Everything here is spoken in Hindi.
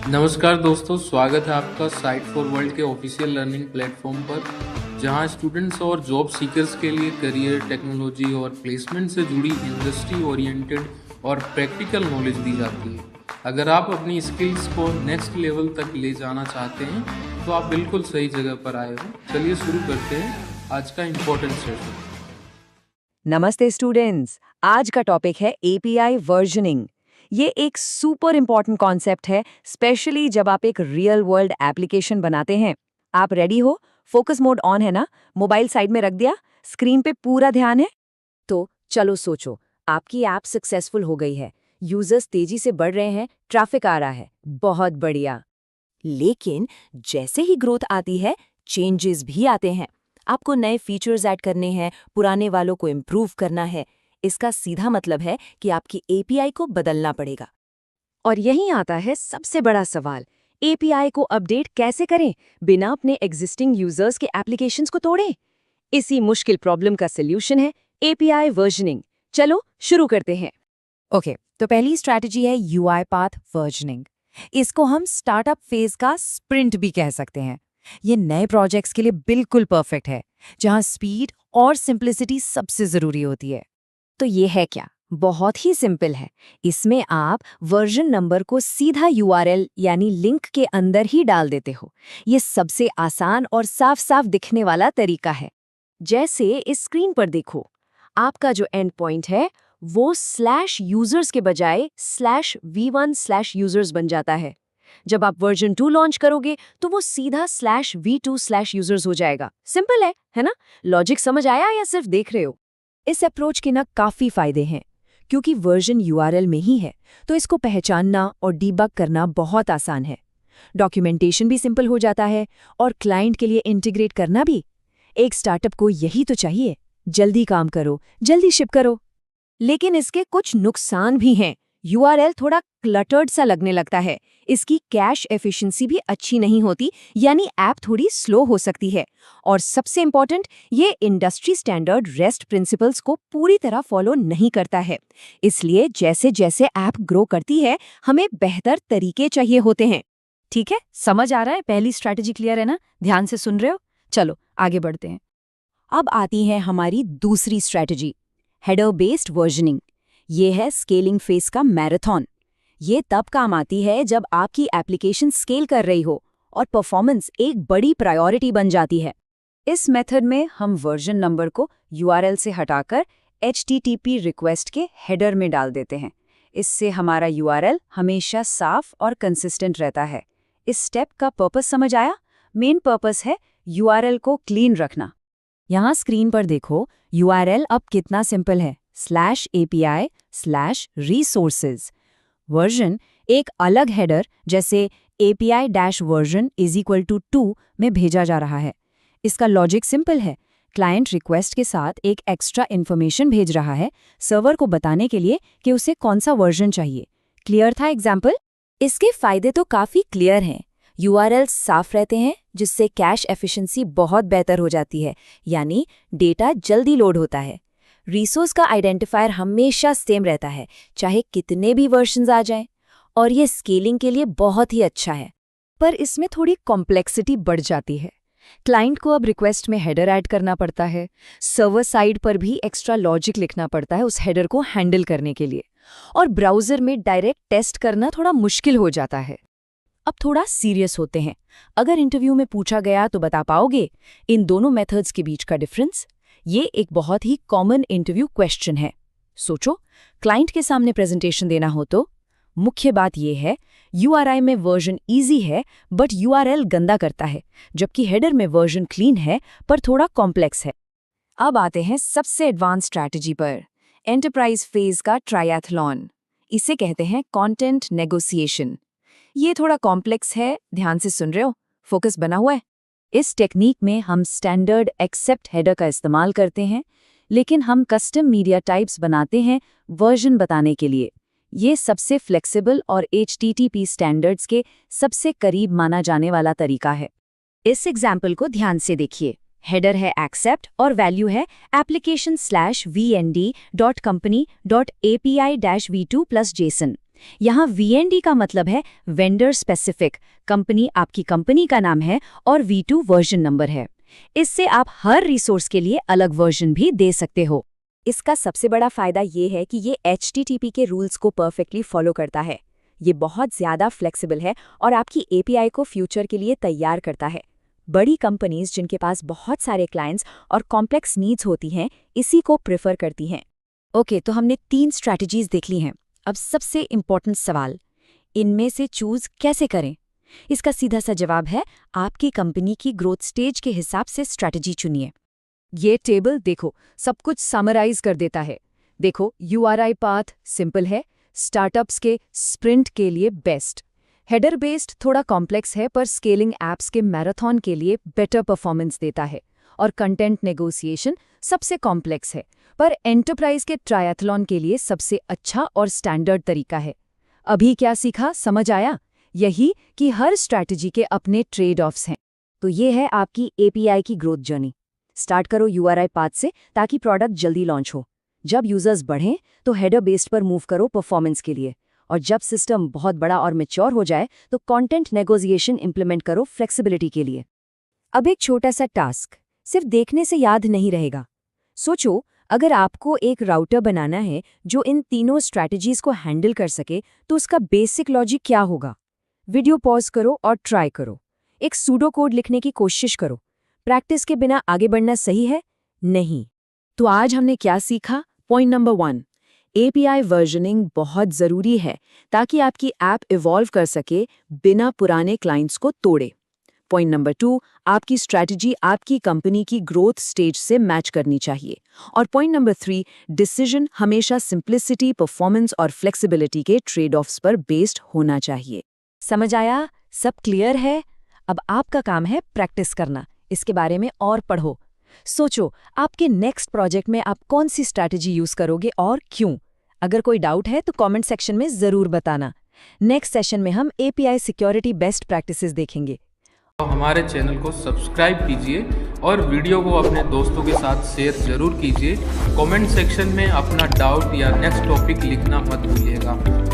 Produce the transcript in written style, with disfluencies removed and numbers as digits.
नमस्कार दोस्तों, स्वागत है आपका साइट फॉर वर्ल्ड के ऑफिशियल लर्निंग प्लेटफॉर्म पर, जहां स्टूडेंट्स और जॉब सीकर्स के लिए करियर, टेक्नोलॉजी और प्लेसमेंट से जुड़ी इंडस्ट्री ओरिएंटेड और प्रैक्टिकल नॉलेज दी जाती है। अगर आप अपनी स्किल्स को नेक्स्ट लेवल तक ले जाना चाहते हैं तो आप बिल्कुल सही जगह पर आए हो। चलिए शुरू करते हैं आज का इम्पोर्टेंट सेशन। नमस्ते स्टूडेंट्स, आज का टॉपिक है एपीआई वर्जनिंग। ये एक सुपर इम्पॉर्टेंट कॉन्सेप्ट है, स्पेशली जब आप एक रियल वर्ल्ड एप्लीकेशन बनाते हैं। आप रेडी हो? फोकस मोड ऑन है ना? मोबाइल साइड में रख दिया? स्क्रीन पे पूरा ध्यान है? तो चलो सोचो, आपकी ऐप सक्सेसफुल हो गई है, यूजर्स तेजी से बढ़ रहे हैं, ट्रैफिक आ रहा है, बहुत बढ़िया। लेकिन जैसे ही ग्रोथ आती है, चेंजेस भी आते हैं। आपको नए फीचर्स ऐड करने हैं, पुराने वालों को इम्प्रूव करना है। इसका सीधा मतलब है कि आपकी एपीआई को बदलना पड़ेगा। और यहीं आता है सबसे बड़ा सवाल, एपीआई को अपडेट कैसे करें बिना अपने एग्जिस्टिंग यूजर्स के एप्लीकेशंस को तोड़ें? इसी मुश्किल प्रॉब्लम का सॉल्यूशन है एपीआई वर्जनिंग। चलो शुरू करते हैं। ओके, तो पहली स्ट्रैटेजी है यूआई पाथ वर्जनिंग। इसको हम स्टार्टअप फेज का स्प्रिंट भी कह सकते हैं। ये नए प्रोजेक्ट्स के लिए बिल्कुल परफेक्ट है, जहां स्पीड और सिंप्लिसिटी सबसे जरूरी होती है। तो ये है क्या? बहुत ही सिंपल है। इसमें आप वर्जन नंबर को सीधा यूआरएल यानी लिंक के अंदर ही डाल देते हो। ये सबसे आसान और साफ साफ दिखने वाला तरीका है। जैसे इस स्क्रीन पर देखो, आपका जो एंड पॉइंट है वो /users के बजाय /v1/users बन जाता है। जब आप वर्जन 2 लॉन्च करोगे तो वो सीधा /v2/users हो जाएगा। सिंपल है ना? लॉजिक समझ आया या सिर्फ देख रहे हो? इस अप्रोच के ना काफी फायदे हैं, क्योंकि वर्जन यूआरएल में ही है तो इसको पहचानना और डीबग करना बहुत आसान है। डॉक्यूमेंटेशन भी सिंपल हो जाता है और क्लाइंट के लिए इंटीग्रेट करना भी। एक स्टार्टअप को यही तो चाहिए, जल्दी काम करो, जल्दी शिप करो। लेकिन इसके कुछ नुकसान भी हैं। यूआरएल थोड़ा क्लटर्ड सा लगने लगता है, इसकी कैश एफिशिएंसी भी अच्छी नहीं होती, यानी ऐप थोड़ी स्लो हो सकती है। और सबसे इम्पोर्टेंट, ये इंडस्ट्री स्टैंडर्ड रेस्ट प्रिंसिपल्स को पूरी तरह फॉलो नहीं करता है। इसलिए जैसे जैसे ऐप ग्रो करती है, हमें बेहतर तरीके चाहिए होते हैं। ठीक है, समझ आ रहा है? पहली स्ट्रैटेजी क्लियर है ना? ध्यान से सुन रहे हो? चलो आगे बढ़ते हैं। अब आती है हमारी दूसरी स्ट्रैटेजी, हेडर बेस्ड वर्जनिंग। ये है स्केलिंग फेस का मैराथन। ये तब काम आती है जब आपकी एप्लीकेशन स्केल कर रही हो और परफॉर्मेंस एक बड़ी प्रायोरिटी बन जाती है। इस मेथड में हम वर्जन नंबर को यूआरएल से हटाकर HTTP रिक्वेस्ट के हेडर में डाल देते हैं। इससे हमारा यूआरएल हमेशा साफ और कंसिस्टेंट रहता है। इस स्टेप का पर्पस समझ आया? मेन पर्पस है यूआरएल को क्लीन रखना। यहाँ स्क्रीन पर देखो, यूआरएल अब कितना सिंपल है, /API/resources। वर्जन एक अलग हेडर जैसे API-version = 2 में भेजा जा रहा है। इसका लॉजिक सिंपल है, क्लाइंट रिक्वेस्ट के साथ एक एक्स्ट्रा इन्फॉर्मेशन भेज रहा है सर्वर को बताने के लिए कि उसे कौन सा वर्जन चाहिए। क्लियर था एग्जाम्पल? इसके फायदे तो काफी क्लियर हैं। यूआरएल साफ रहते हैं, जिससे कैश एफिशिएंसी बहुत बेहतर हो जाती है, यानी डेटा जल्दी लोड होता है। रिसोर्स का आइडेंटिफायर हमेशा सेम रहता है, चाहे कितने भी वर्जन्स आ जाएं, और ये स्केलिंग के लिए बहुत ही अच्छा है। पर इसमें थोड़ी कॉम्प्लेक्सिटी बढ़ जाती है। क्लाइंट को अब रिक्वेस्ट में हेडर ऐड करना पड़ता है, सर्वर साइड पर भी एक्स्ट्रा लॉजिक लिखना पड़ता है उस हेडर को हैंडल करने के लिए, और ब्राउज़र में डायरेक्ट टेस्ट करना थोड़ा मुश्किल हो जाता है। अब थोड़ा सीरियस होते हैं। अगर इंटरव्यू में पूछा गया तो बता पाओगे इन दोनों मेथड्स के बीच का डिफरेंस? ये एक बहुत ही कॉमन इंटरव्यू क्वेश्चन है। सोचो, क्लाइंट के सामने प्रेजेंटेशन देना हो तो मुख्य बात यह है, यूआरआई में वर्जन इजी है बट यूआरएल गंदा करता है, जबकि हेडर में वर्जन क्लीन है पर थोड़ा कॉम्प्लेक्स है। अब आते हैं सबसे एडवांस स्ट्रैटेजी पर, एंटरप्राइज फेज का ट्रायथलॉन। इसे कहते हैं कंटेंट नेगोशिएशन। ये थोड़ा कॉम्प्लेक्स है, ध्यान से सुन रहे हो? फोकस बना हुआ है। इस टेक्निक में हम स्टैंडर्ड एक्सेप्ट हेडर का इस्तेमाल करते हैं, लेकिन हम कस्टम मीडिया टाइप्स बनाते हैं वर्जन बताने के लिए। ये सबसे फ्लेक्सिबल और HTTP स्टैंडर्ड्स के सबसे करीब माना जाने वाला तरीका है। इस एग्जाम्पल को ध्यान से देखिए। हेडर है एक्सेप्ट और वैल्यू है application/vnd.company.api-v2+json। यहाँ VND का मतलब है वेंडर स्पेसिफिक, कंपनी आपकी कंपनी का नाम है और V2 वर्जन नंबर है। इससे आप हर रिसोर्स के लिए अलग वर्जन भी दे सकते हो। इसका सबसे बड़ा फायदा ये है कि ये HTTP के रूल्स को परफेक्टली फॉलो करता है। ये बहुत ज़्यादा फ्लेक्सिबल है और आपकी API को फ्यूचर के लिए तैयार करता है। बड़ी कंपनीज जिनके पास बहुत सारे क्लाइंट्स और कॉम्प्लेक्स नीड्स होती हैं, इसी को प्रेफर करती हैं। ओके, तो हमने 3 स्ट्रैटेजीज देख ली हैं। अब सबसे इम्पोर्टेंट सवाल, इनमें से चूज कैसे करें? इसका सीधा सा जवाब है, आपकी कंपनी की ग्रोथ स्टेज के हिसाब से स्ट्रैटेजी चुनिए। ये टेबल देखो, सब कुछ समराइज कर देता है। देखो, URI पाथ सिंपल है, स्टार्टअप्स के स्प्रिंट के लिए बेस्ट, हेडर बेस्ड थोड़ा कॉम्प्लेक्स है पर स्केलिंग एप्स के मैराथन के लिए बेटर परफॉर्मेंस देता है, और कंटेंट नेगोशिएशन सबसे कॉम्प्लेक्स है पर एंटरप्राइज के ट्रायथलॉन के लिए सबसे अच्छा और स्टैंडर्ड तरीका है। अभी क्या सीखा, समझ आया? यही कि हर स्ट्रैटेजी के अपने ट्रेड ऑफ्स हैं। तो ये है आपकी API की ग्रोथ जर्नी। स्टार्ट करो URI पाथ से ताकि प्रोडक्ट जल्दी लॉन्च हो। जब यूजर्स बढ़ें तो हेडर बेस्ड पर मूव करो परफॉर्मेंस के लिए, और जब सिस्टम बहुत बड़ा और मैच्योर हो जाए तो कंटेंट नेगोशिएशन इंप्लीमेंट करो फ्लेक्सिबिलिटी के लिए। अब एक छोटा सा टास्क, सिर्फ देखने से याद नहीं रहेगा। सोचो, अगर आपको एक राउटर बनाना है जो इन तीनों स्ट्रैटेजीज को हैंडल कर सके तो उसका बेसिक लॉजिक क्या होगा? वीडियो पॉज करो और ट्राई करो। एक सूडो कोड लिखने की कोशिश करो। प्रैक्टिस के बिना आगे बढ़ना सही है? नहीं। तो आज हमने क्या सीखा? पॉइंट नंबर 1, API वर्जनिंग बहुत ज़रूरी है ताकि आपकी ऐप इवॉल्व कर सके बिना पुराने क्लाइंट्स को तोड़े। पॉइंट नंबर 2, आपकी स्ट्रैटेजी आपकी कंपनी की ग्रोथ स्टेज से मैच करनी चाहिए। और पॉइंट नंबर 3, डिसीजन हमेशा सिंप्लिसिटी, परफॉर्मेंस और फ्लेक्सिबिलिटी के ट्रेड ऑफ्स पर बेस्ड होना चाहिए। समझ आया? सब क्लियर है? अब आपका काम है प्रैक्टिस करना। इसके बारे में और पढ़ो। सोचो, आपके नेक्स्ट प्रोजेक्ट में आप कौन सी स्ट्रैटेजी यूज करोगे और क्यों? अगर कोई डाउट है तो कमेंट सेक्शन में ज़रूर बताना। नेक्स्ट सेशन में हम API सिक्योरिटी बेस्ट प्रैक्टिसेस देखेंगे। हमारे चैनल को सब्सक्राइब कीजिए और वीडियो को अपने दोस्तों के साथ शेयर जरूर कीजिए। कमेंट सेक्शन में अपना डाउट या नेक्स्ट टॉपिक लिखना मत भूलिएगा।